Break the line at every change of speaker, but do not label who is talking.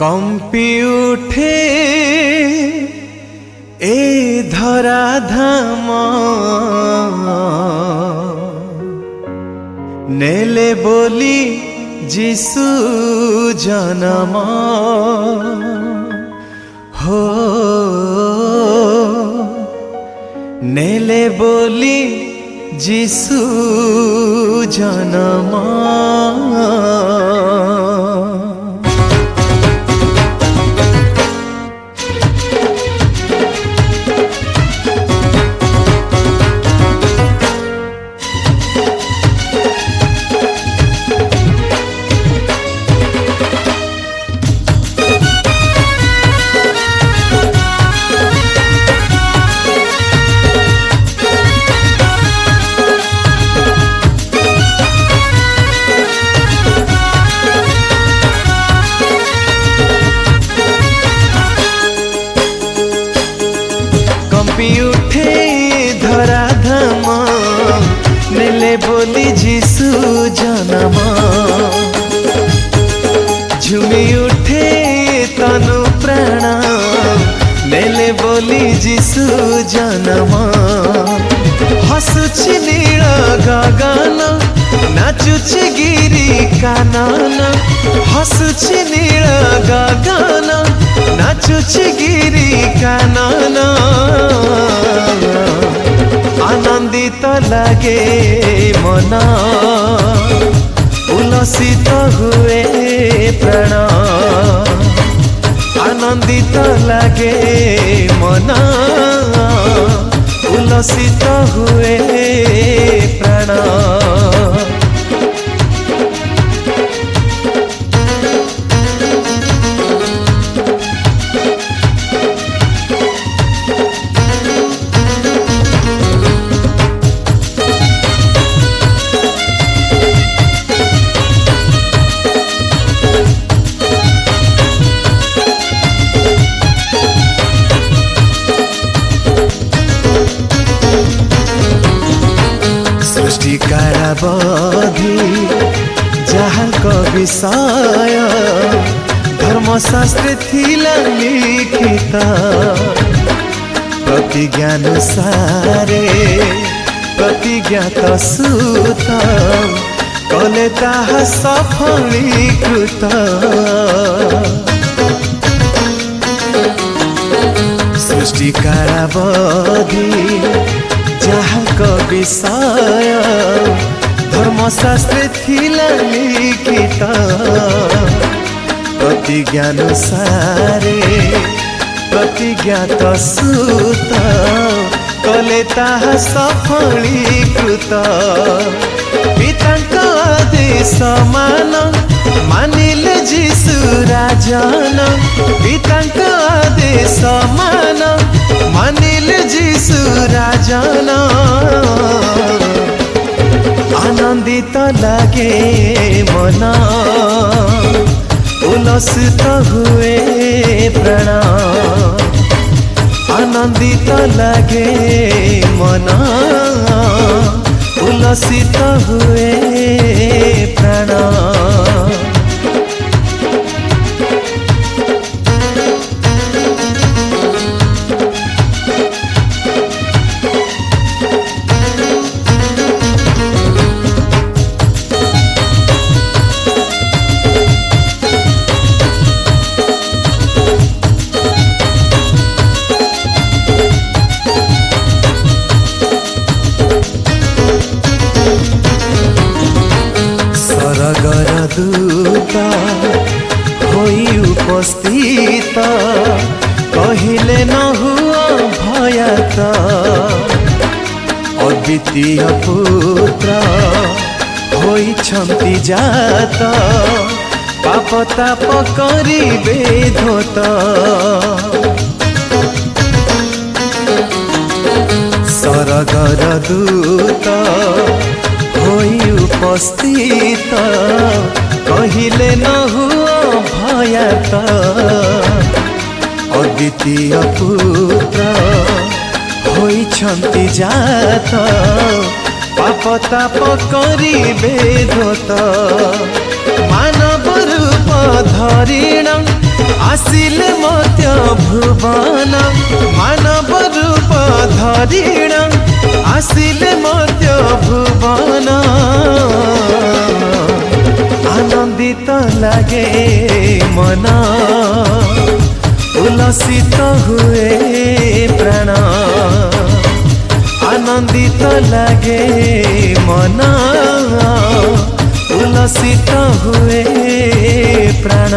कंपी उठे ए धरा धाम नेले बोली जिसु जन्म हो नेले बोली जिसु जन्म। कंपी उठे धरा धाम नेले बोली जिसु जन्म झुमी उठे तनु प्राण नेले बोली जिसु जन्म। हसुछि नील गगन नाचुछि गिरी कानन हसुछि नील गगन नाचुछि गिरी कानन। आनंदित लागे मन उल्लसित हुए प्राण आनंदित लागे मन उल्लसित हुए प्राण। काराबधी जहाँ विषय धर्मशास्त्र थिला लिखित प्रतिज्ञानुसारे प्रतिज्ञात सुत कले ताहा सफलीकृत। सृष्टि काराबधी जहाँ विषय धर्मशास्त्र थिला लिखित प्रतिज्ञानुसारे प्रतिज्ञात सुत कले ताहा सफलीकृत। पितांक आदेश मान मानिले जिसु राजन पितांक आदेश मान मानिले जिसु राजन। आनंदित लागे मन उल्लसित हुए प्राण आनंदित लागे मन उल्लसित हुए प्राण। सरगर दूत होई उपस्थित कहिले न हुआ भयात अद्वितीय पुत्र होइछन्ति जात पाप ताप करिबे धोत। सरगर दूत होई उपस्थित कहिले न हुआ भयात अद्वितीय पुत्र होइछन्ति जात पाप ताप करिबे धोत। मानव रूप धरिण आसिले मत्य भुवन मानव रूप धरिण आसिले मत्य भुवन आनंदित लागे मन उल्लसित हुए प्राण आनंदित लागे मन उल्लसित हुए प्राण।